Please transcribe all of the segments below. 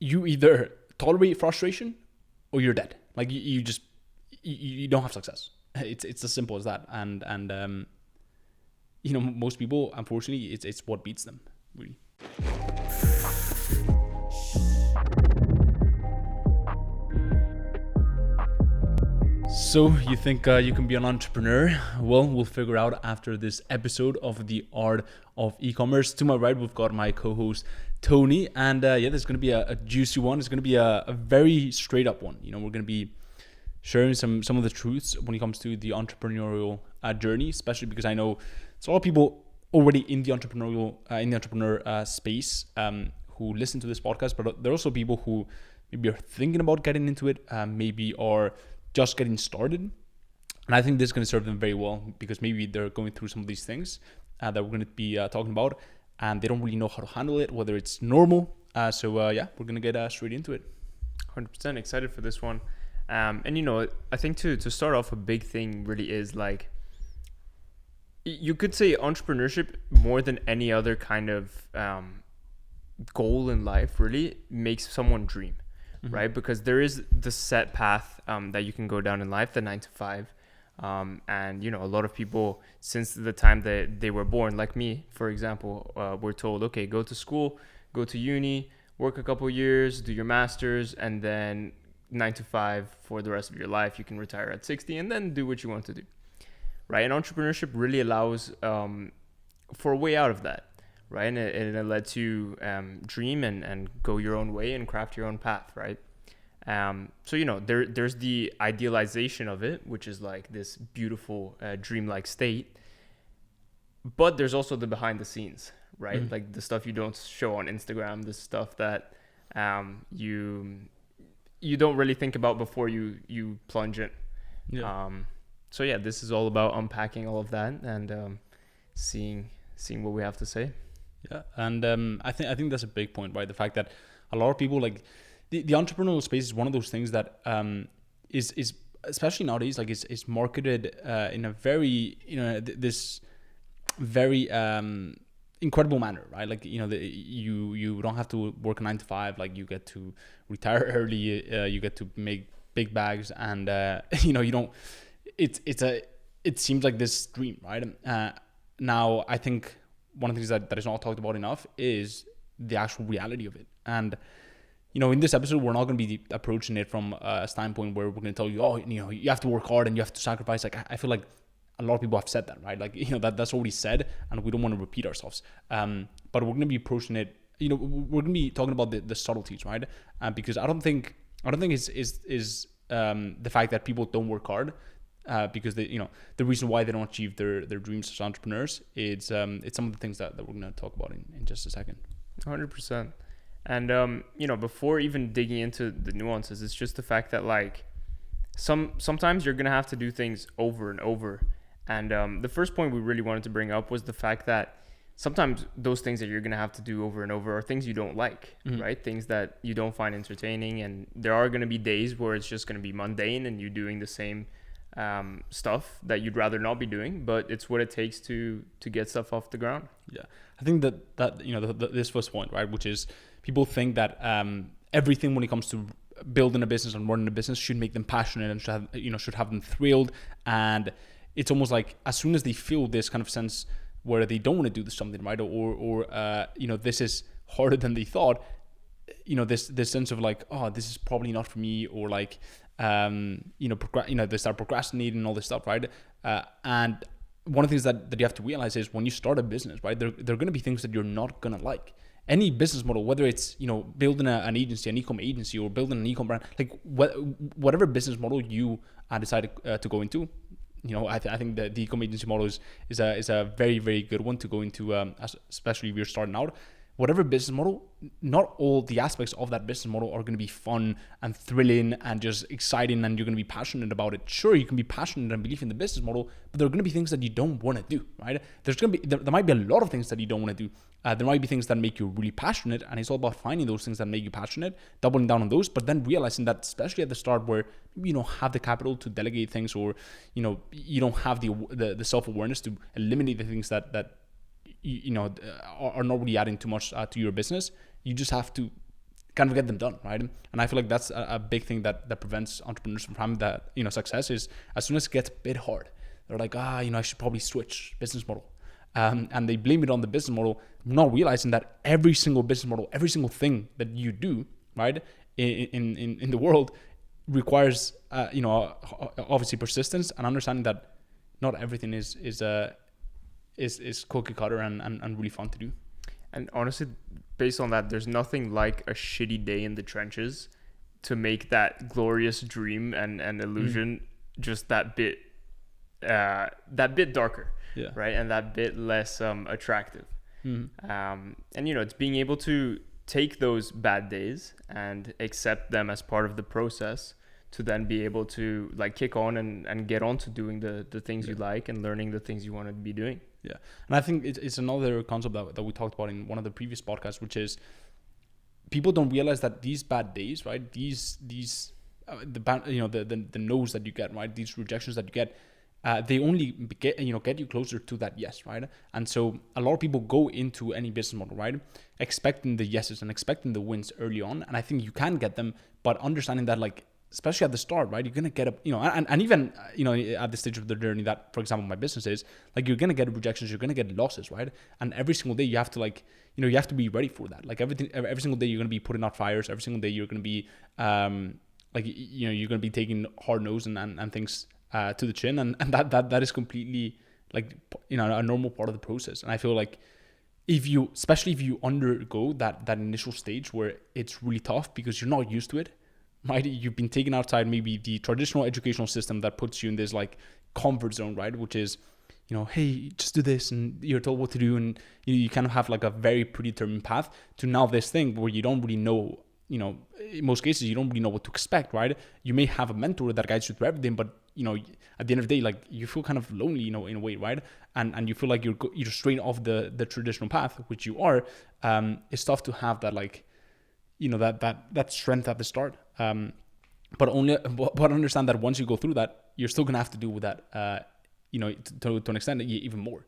you either tolerate frustration or you're dead. Like you just you don't have success. It's as simple as that. And most people, unfortunately, it's what beats them, really. So you think you can be an entrepreneur? Well, we'll figure out after this episode of The Art of E-commerce. To my right, we've got my co-host Tony, and there's going to be a juicy one. It's going to be a very straight up one. We're going to be sharing some of the truths when it comes to the entrepreneurial journey, especially because I know there's a lot of people already in the entrepreneur space who listen to this podcast, but there are also people who maybe are thinking about getting into it, maybe are just getting started. And I think this is going to serve them very well because maybe they're going through some of these things that we're going to be talking about, and they don't really know how to handle it, whether it's normal. So we're going to get straight into it. 100% excited for this one. And I think to start off, a big thing really is like, you could say entrepreneurship more than any other kind of goal in life really makes someone dream. Mm-hmm. Right? Because there is the set path that you can go down in life, the 9 to 5. And, a lot of people since the time that they were born, like me, for example, were told, okay, go to school, go to uni, work a couple years, do your master's, and then 9 to 5 for the rest of your life. You can retire at 60 and then do what you want to do. Right? And entrepreneurship really allows for a way out of that. Right, and it lets you dream and go your own way and craft your own path, right? So there's the idealization of it, which is like this beautiful dreamlike state, but there's also the behind the scenes, right? Mm-hmm. Like the stuff you don't show on Instagram, the stuff that you don't really think about before you plunge in. Yeah. So this is all about unpacking all of that and seeing what we have to say. Yeah, and I think that's a big point, right? The fact that a lot of people, like the entrepreneurial space is one of those things that is especially nowadays, like is marketed in a very this very incredible manner, right? Like you don't have to work a 9 to 5, like you get to retire early, you get to make big bags, and you don't. It seems like this dream, right? Now I think one of the things that is not talked about enough is the actual reality of it. And, in this episode, we're not going to be approaching it from a standpoint where we're going to tell you, you have to work hard and you have to sacrifice. Like, I feel like a lot of people have said that, right? Like, that's already said, and we don't want to repeat ourselves. But we're going to be approaching it, we're going to be talking about the subtleties, right? Because I don't think it's the fact that people don't work hard. Because they, the reason why they don't achieve their dreams as entrepreneurs, it's some of the things that we're going to talk about in just a second. 100%. And before even digging into the nuances, it's just the fact that like sometimes you're going to have to do things over and over. And the first point we really wanted to bring up was the fact that sometimes those things that you're going to have to do over and over are things you don't like, mm-hmm. right? Things that you don't find entertaining, and there are going to be days where it's just going to be mundane and you're doing the same stuff that you'd rather not be doing, but it's what it takes to get stuff off the ground. Yeah, I think that this first point, right, which is people think that everything when it comes to building a business and running a business should make them passionate and should have them thrilled, and it's almost like as soon as they feel this kind of sense where they don't want to do something, right, or this is harder than they thought, this sense of like, oh, this is probably not for me, or like they start procrastinating and all this stuff, right? And one of the things that you have to realize is when you start a business, right, there are going to be things that you're not going to like. Any business model, whether it's building an agency, an e-com agency, or building an e-com brand, like whatever business model you decide to go into, I think the e-com agency model is a very, very good one to go into, especially if you're starting out. Whatever business model, not all the aspects of that business model are going to be fun and thrilling and just exciting, and you're going to be passionate about it. Sure, you can be passionate and believe in the business model, but there are going to be things that you don't want to do, right? There might be a lot of things that you don't want to do. There might be things that make you really passionate, and it's all about finding those things that make you passionate, doubling down on those, but then realizing that, especially at the start where you don't have the capital to delegate things, or you don't have the self-awareness to eliminate the things that are not really adding too much to your business, you just have to kind of get them done, right? And I feel like that's a big thing that prevents entrepreneurs from having that, success is as soon as it gets a bit hard, they're like, I should probably switch business model. And they blame it on the business model, not realizing that every single business model, every single thing that you do, right, in the world requires, obviously persistence and understanding that not everything is cookie cutter and really fun to do. And honestly, based on that, there's nothing like a shitty day in the trenches to make that glorious dream and illusion just that bit darker, right, and that bit less attractive. And it's being able to take those bad days and accept them as part of the process to then be able to like kick on and get on to doing the things you like and learning the things you want to be doing. Yeah. And I think it's another concept that we talked about in one of the previous podcasts, which is people don't realize that these bad days, right? The no's that you get, right? These rejections that you get, they only get you closer to that yes, right? And so a lot of people go into any business model, right, expecting the yeses and expecting the wins early on. And I think you can get them, but understanding that, like, especially at the start, right, you're going to get and even, at this stage of the journey that, for example, my business is, like, you're going to get rejections, you're going to get losses, right? And every single day you have to, you have to be ready for that. Like, every single day you're going to be putting out fires. Every single day you're going to be, you're going to be taking hard no's and things to the chin. And that is completely, like, a normal part of the process. And I feel like especially if you undergo that initial stage where it's really tough because you're not used to it, right? You've been taken outside maybe the traditional educational system that puts you in this like comfort zone, right? Which is, hey, just do this, and you're told what to do, and you kind of have like a very predetermined path to now this thing where you don't really know, in most cases you don't really know what to expect, right? You may have a mentor that guides you through everything, but at the end of the day, like, you feel kind of lonely, in a way, right? And you feel like you're straight off the traditional path, which you are. It's tough to have that, like, that strength at the start. But understand that once you go through that, you're still gonna have to deal with that, to an extent even more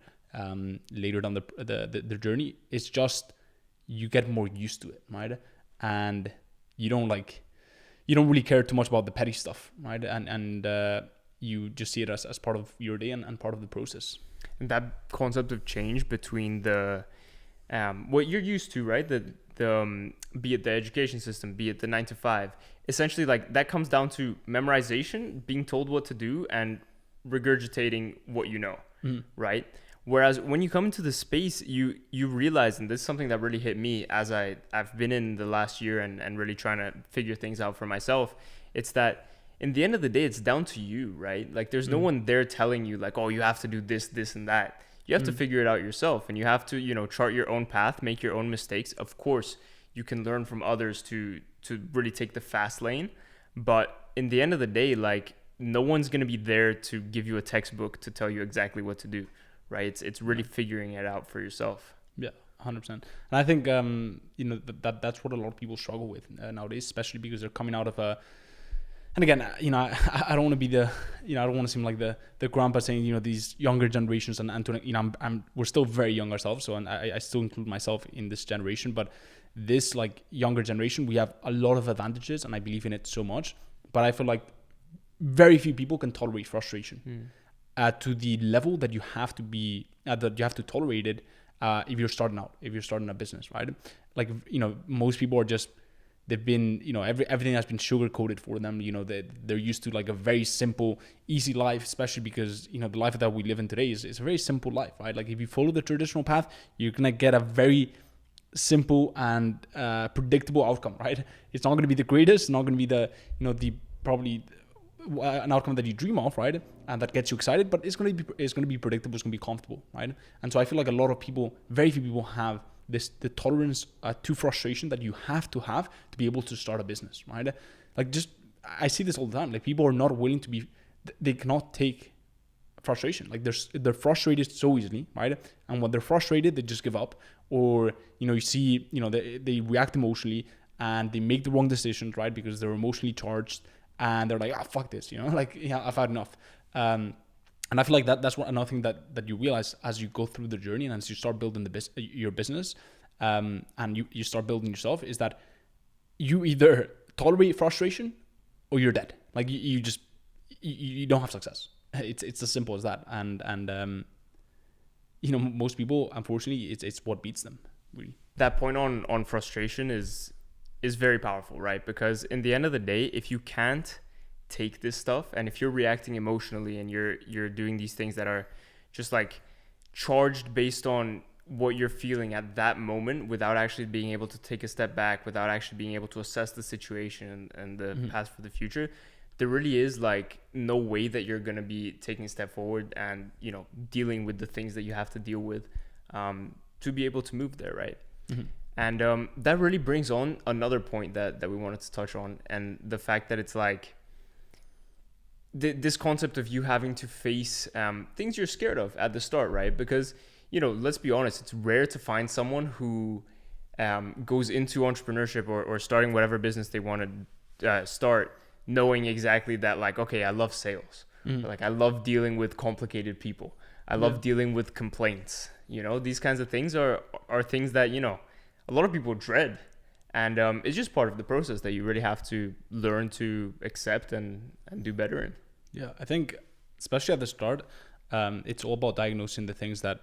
later down the journey. It's just you get more used to it, right? And you don't really care too much about the petty stuff, right? And you just see it as part of your day and part of the process. And that concept of change between the what you're used to, right? The be it the education system, be it the 9 to 5, essentially, like, that comes down to memorization, being told what to do, and regurgitating what you know, right? Whereas when you come into the space, you realize, and this is something that really hit me as I've been in the last year and really trying to figure things out for myself, it's that in the end of the day, it's down to you, right? Like, there's no one there telling you, like, oh, you have to do this, and that. You have to figure it out yourself, and you have to, chart your own path, make your own mistakes. Of course, you can learn from others to really take the fast lane. But in the end of the day, like, no one's going to be there to give you a textbook to tell you exactly what to do, right? It's really figuring it out for yourself. Yeah, 100%. And I think, that's what a lot of people struggle with nowadays, especially because they're coming out of a... And again, I don't want to be I don't want to seem like the grandpa saying, these younger generations and we're still very young ourselves. So, and I still include myself in this generation, but this, like, younger generation, we have a lot of advantages, and I believe in it so much. But I feel like very few people can tolerate frustration to the level that you have to be, that you have to tolerate it if you're starting out, if you're starting a business, right? Like, most people are just... They've been, everything has been sugar coated for them. They're used to, like, a very simple, easy life, especially because, the life that we live in today is a very simple life, right? Like, if you follow the traditional path, you're going to get a very simple and predictable outcome, right? It's not going to be the greatest, it's not going to be the probably an outcome that you dream of, right? And that gets you excited, but it's going to be predictable, it's going to be comfortable, right? And so I feel like a lot of people, very few people have the tolerance to frustration that you have to be able to start a business, right? Like, I see this all the time. Like, people are not willing to be, they cannot take frustration. Like, they're frustrated so easily, right? And when they're frustrated, they just give up. Or, you see, they react emotionally and they make the wrong decisions, right? Because they're emotionally charged and they're like, fuck this, like, I've had enough. And I feel like that's another thing that you realize as you go through the journey and as you start building your business, and you start building yourself, is that you either tolerate frustration or you're dead. Like you don't have success. It's as simple as that. And most people, unfortunately, it's what beats them, really. That point on frustration is very powerful, right? Because in the end of the day, if you can't take this stuff, and if you're reacting emotionally and you're doing these things that are just like charged based on what you're feeling at that moment, without actually being able to take a step back, without actually being able to assess the situation and the path for the future, there really is like no way that you're going to be taking a step forward and dealing with the things that you have to deal with to be able to move there, right? And that really brings on another point that we wanted to touch on, and the fact that it's like this concept of you having to face things you're scared of at the start, right? Because let's be honest, it's rare to find someone who goes into entrepreneurship or starting whatever business they want to start knowing exactly that, like, okay, I love sales. Like, I love dealing with complicated people. I love dealing with complaints. These kinds of things are things that, a lot of people dread. And it's just part of the process that you really have to learn to accept and do better in. Yeah, I think, especially at the start, it's all about diagnosing the things that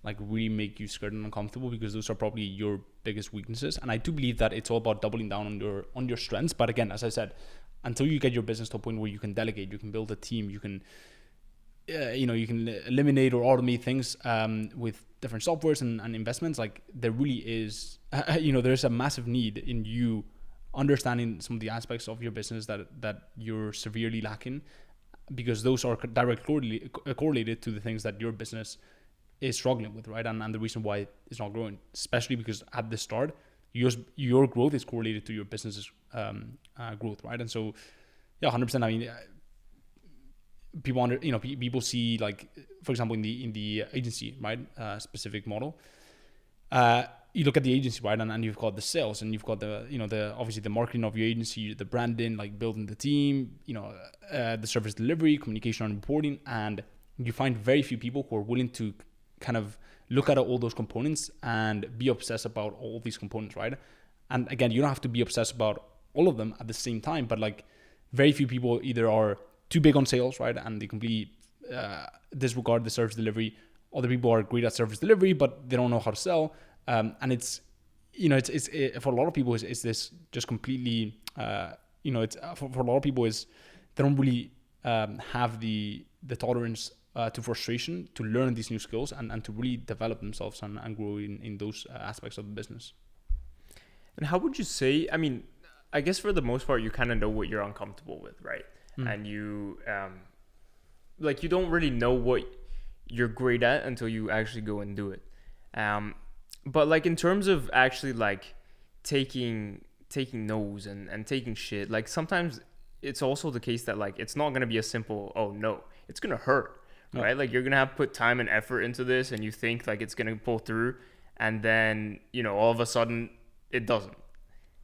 like really make you scared and uncomfortable, because those are probably your biggest weaknesses. And I do believe that it's all about doubling down on your strengths. But again, as I said, until you get your business to a point where you can delegate, you can build a team, you can you can eliminate or automate things with different softwares and investments, like there really is there's a massive need in you understanding some of the aspects of your business that you're severely lacking, because those are directly correlated to the things that your business is struggling with, right? And the reason why it's not growing, especially because at the start your growth is correlated to your business's growth, right? And so 100%. I mean, people see, like, for example, in the agency, right, specific model, you look at the agency, right, and you've got the sales, and you've got the obviously the marketing of your agency, the branding, like building the team, the service delivery, communication and reporting, and you find very few people who are willing to kind of look at all those components and be obsessed about all these components, right? And again, you don't have to be obsessed about all of them at the same time, but like very few people either are too big on sales, right, and they completely disregard the service delivery. Other people are great at service delivery, but they don't know how to sell. And it's for a lot of people is this just completely it's for a lot of people is they don't really have the tolerance to frustration to learn these new skills and to really develop themselves and grow in those aspects of the business. And how would you say, I mean, I guess for the most part, you kind of know what you're uncomfortable with, right? And you like, you don't really know what you're great at until you actually go and do it. But like in terms of actually like taking no's and taking shit, like sometimes it's also the case that like it's not going to be a simple, oh no, it's going to hurt, right? Like you're going to have to put time and effort into this, and you think like it's going to pull through, and then all of a sudden it doesn't.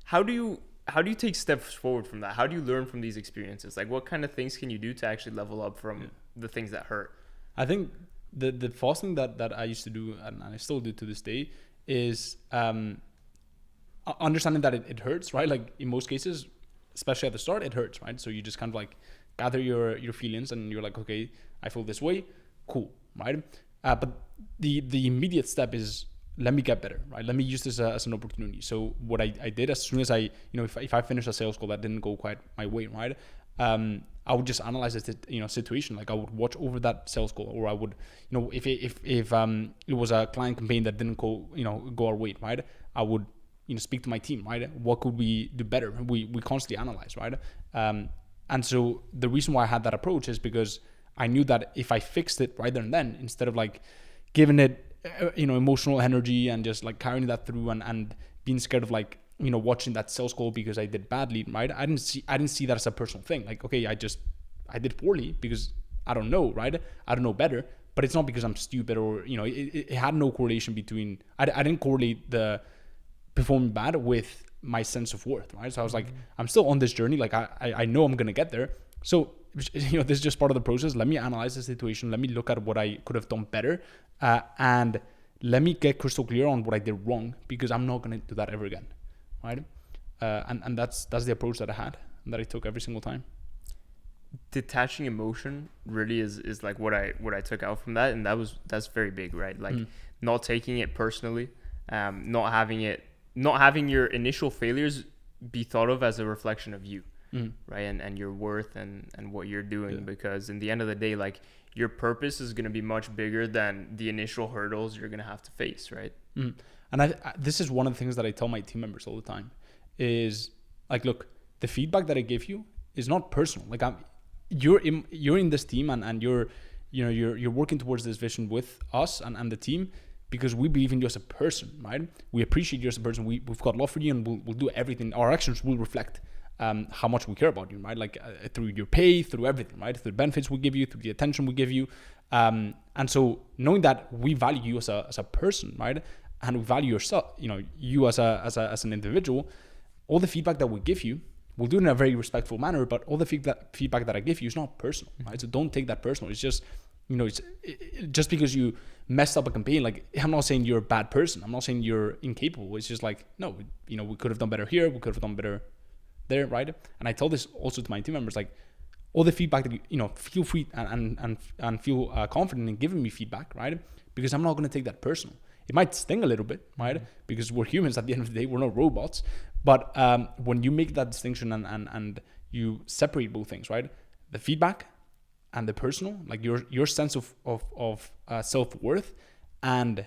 How do you take steps forward from that? How do you learn from these experiences? Like, what kind of things can you do to actually level up from the things that hurt? I think the first thing that I used to do, and I still do to this day, is understanding that it hurts, right? Like in most cases, especially at the start, it hurts, right? So you just kind of like gather your feelings, and you're like, okay, I feel this way, cool, right? But the immediate step is, let me get better, right? Let me use this as an opportunity. So what I did, as soon as I, if I finish a sales call that didn't go quite my way, right? I would just analyze the situation. Like I would watch over that sales call, or I would, if it was a client campaign that didn't go our way, right? I would, speak to my team, right? What could we do better? We constantly analyze, right? And so the reason why I had that approach is because I knew that if I fixed it right there and then, instead of like giving it, emotional energy and just like carrying that through and being scared of like, watching that sales call because I did badly, right? I didn't see that as a personal thing. Like, okay, I did poorly because I don't know, right? I don't know better, but it's not because I'm stupid or, it had no correlation between, I didn't correlate the performing bad with my sense of worth, right? So I was like, I'm still on this journey. Like I know I'm going to get there. So, this is just part of the process. Let me analyze the situation. Let me look at what I could have done better. And let me get crystal clear on what I did wrong, because I'm not going to do that ever again, right? and that's the approach that I had and that I took every single time. Detaching emotion really is like what I took out from that, and that's very big, right? Like not taking it personally, not having your initial failures be thought of as a reflection of you, right? And your worth and what you're doing, because in the end of the day, like your purpose is going to be much bigger than the initial hurdles you're going to have to face, right? And I this is one of the things that I tell my team members all the time is like, look, the feedback that I give you is not personal. Like you're in this team and you're working towards this vision with us and the team because we believe in you as a person, right? We appreciate you as a person. We've got love for you, and we'll do everything. Our actions will reflect how much we care about you, right? Like through your pay, through everything, right? Through the benefits we give you, through the attention we give you. And so knowing that we value you as a person, right? And we value yourself, you as an individual, all the feedback that we give you, we'll do it in a very respectful manner, but all the feedback that I give you is not personal, right? So don't take that personal. It's just, it's just because you messed up a campaign. Like, I'm not saying you're a bad person. I'm not saying you're incapable. It's just like, no, we could have done better here. We could have done better there, right? And I tell this also to my team members, like, all the feedback that feel free and feel confident in giving me feedback, right? Because I'm not going to take that personal. It might sting a little bit, right? Because we're humans at the end of the day. We're not robots. But when you make that distinction and you separate both things, right? The feedback and the personal, like your sense of self-worth and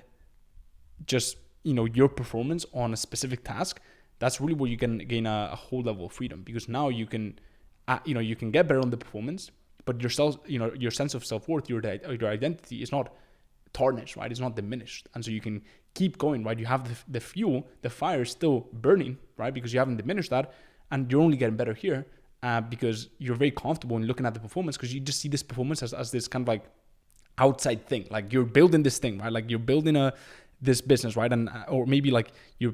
just, your performance on a specific task, that's really where you can gain a whole level of freedom, because now you can, you can get better on the performance, but your sense of self-worth, your identity is not tarnished, right? It's not diminished. And so you can keep going, right? You have the fuel, the fire is still burning, right? Because you haven't diminished that, and you're only getting better here because you're very comfortable in looking at the performance, because you just see this performance as this kind of like outside thing. Like you're building this thing, right? Like you're building this business, right? And or maybe like you're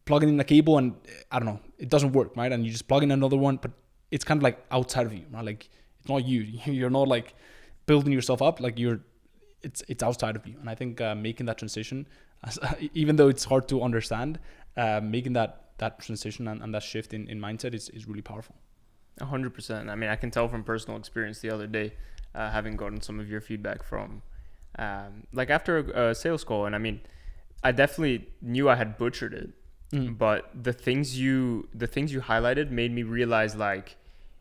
plugging in a cable and I don't know, it doesn't work, right? And you just plug in another one, but it's kind of like outside of you, right? Like it's not you. You're not like building yourself up. Like it's outside of you. And I think making that transition, even though it's hard to understand, making that transition and that shift in mindset is really powerful. 100%. I mean, I can tell from personal experience the other day, having gotten some of your feedback from, like after a sales call, and I mean, I definitely knew I had butchered it, but the things you highlighted made me realize, like,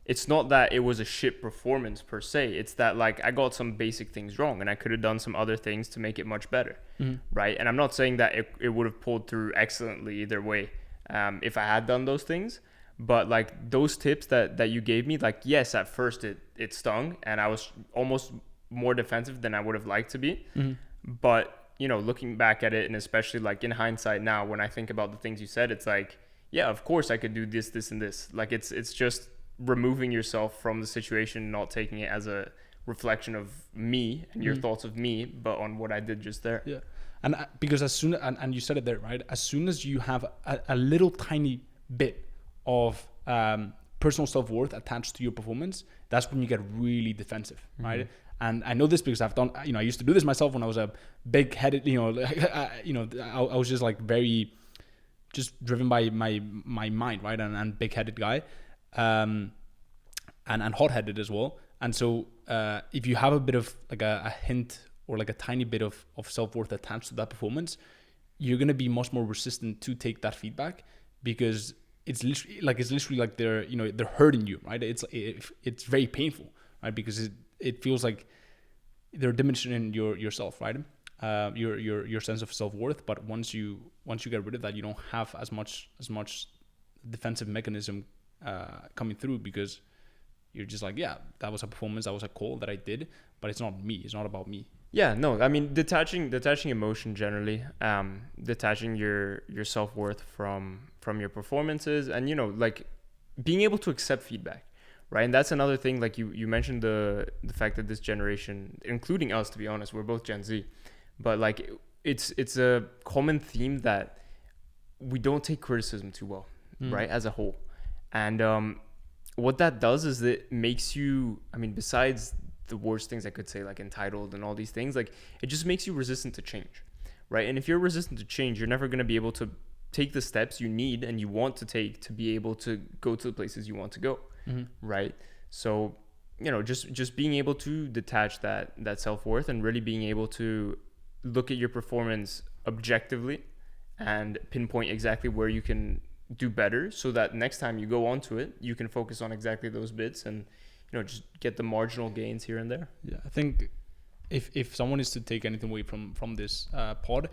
it's not that it was a shit performance per se. It's that like I got some basic things wrong and I could have done some other things to make it much better, right? And I'm not saying that it would have pulled through excellently either way if I had done those things. But like those tips that you gave me, like, yes, at first it stung and I was almost more defensive than I would have liked to be. But, looking back at it, and especially like in hindsight now, when I think about the things you said, it's like, yeah, of course I could do this, this, and this. Like it's just removing yourself from the situation, not taking it as a reflection of me and your thoughts of me, but on what I did just there. Yeah. And because as soon, and you said it there, right? As soon as you have a little tiny bit of personal self-worth attached to your performance, that's when you get really defensive, right? And I know this because I've done, I used to do this myself when I was a big-headed, I was just like very, just driven by my mind, right? And big-headed guy, and hot-headed as well. And so if you have a bit of like a hint or like a tiny bit of self-worth attached to that performance, you're going to be much more resistant to take that feedback, because it's literally like they're hurting you, right? It's very painful, right? Because it feels like they're diminishing yourself, right? Your sense of self-worth. But once you get rid of that, you don't have as much defensive mechanism coming through, because you're just like, yeah, that was a performance, that was a call that I did, but it's not me. It's not about me. Yeah, no, I mean, detaching emotion generally, detaching your self-worth from your performances, and, like being able to accept feedback, right? And that's another thing, like you mentioned the fact that this generation, including us, to be honest, we're both Gen Z, but like it's a common theme that we don't take criticism too well, right? As a whole. And what that does is it makes you, I mean, besides the worst things I could say, like entitled and all these things, like it just makes you resistant to change, right? And if you're resistant to change, you're never going to be able to take the steps you need and you want to take to be able to go to the places you want to go. Right? So, just being able to detach that self-worth and really being able to look at your performance objectively and pinpoint exactly where you can do better, so that next time you go onto it, you can focus on exactly those bits and just get the marginal gains here and there. Yeah, I think if someone is to take anything away from this pod,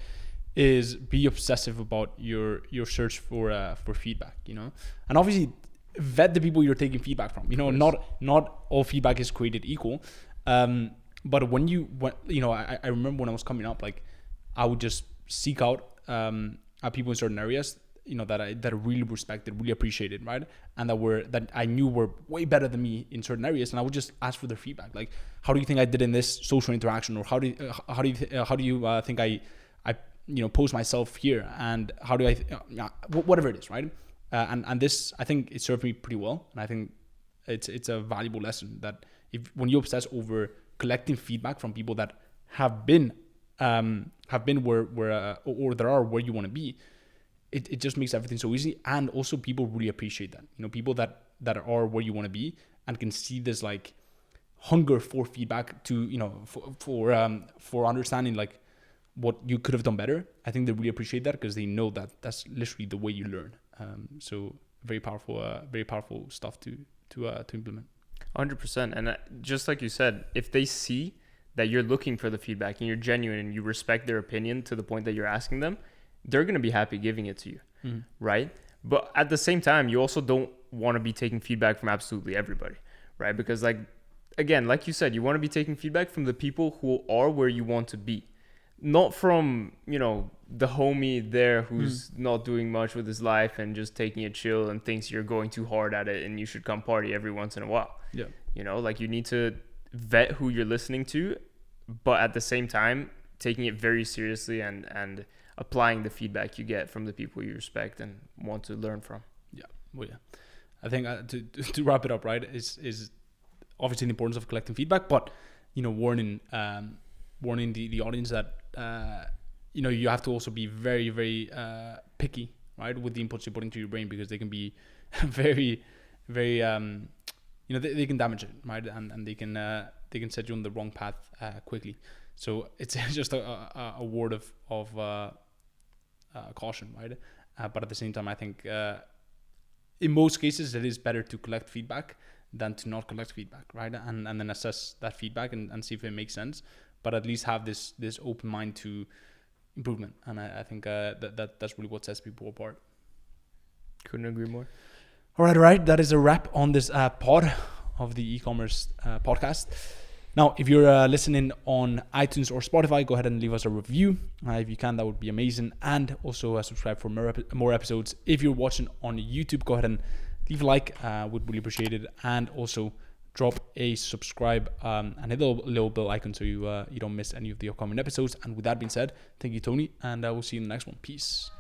is be obsessive about your search for feedback, and obviously vet the people you're taking feedback from. Not all feedback is created equal, but I remember when I was coming up, like I would just seek out people in certain areas that I really respected, really appreciated, right? And that I knew were way better than me in certain areas, and I would just ask for their feedback. Like, how do you think I did in this social interaction, or how do you think I pose myself here, and how do I whatever it is, right? And this, I think it served me pretty well, and I think it's a valuable lesson that when you obsess over collecting feedback from people that have been where or there are where you want to be, it just makes everything so easy. And also people really appreciate that, people that are where you want to be and can see this like hunger for feedback to for understanding like what you could have done better. I think they really appreciate that because they know that that's literally the way you learn. So very powerful stuff to implement. 100%. And just like you said, if they see that you're looking for the feedback and you're genuine and you respect their opinion to the point that you're asking them, they're going to be happy giving it to you, right? But at the same time, you also don't want to be taking feedback from absolutely everybody, right? Because like you said, you want to be taking feedback from the people who are where you want to be, not from, the homie there who's not doing much with his life and just taking it chill and thinks you're going too hard at it and you should come party every once in a while. Yeah. Like you need to vet who you're listening to, but at the same time, taking it very seriously and applying the feedback you get from the people you respect and want to learn from. Yeah. Well, yeah. I think to wrap it up, right, is obviously the importance of collecting feedback, but, warning the audience that, you have to also be very, very picky, right, with the inputs you put into your brain, because they can be very, very, they can damage it, right, and they can set you on the wrong path quickly. So it's just a word of caution, right? But at the same time, I think in most cases it is better to collect feedback than to not collect feedback, right? And then assess that feedback and see if it makes sense. But at least have this open mind to improvement. And I think that's really what sets people apart. Couldn't agree more. All right. That is a wrap on this pod of the e-commerce podcast. Now, if you're listening on iTunes or Spotify, go ahead and leave us a review. If you can, that would be amazing. And also subscribe for more episodes. If you're watching on YouTube, go ahead and leave a like. Would really appreciate it. And also drop a subscribe and hit the little bell icon so you don't miss any of the upcoming episodes. And with that being said, thank you, Tony. And I will see you in the next one. Peace.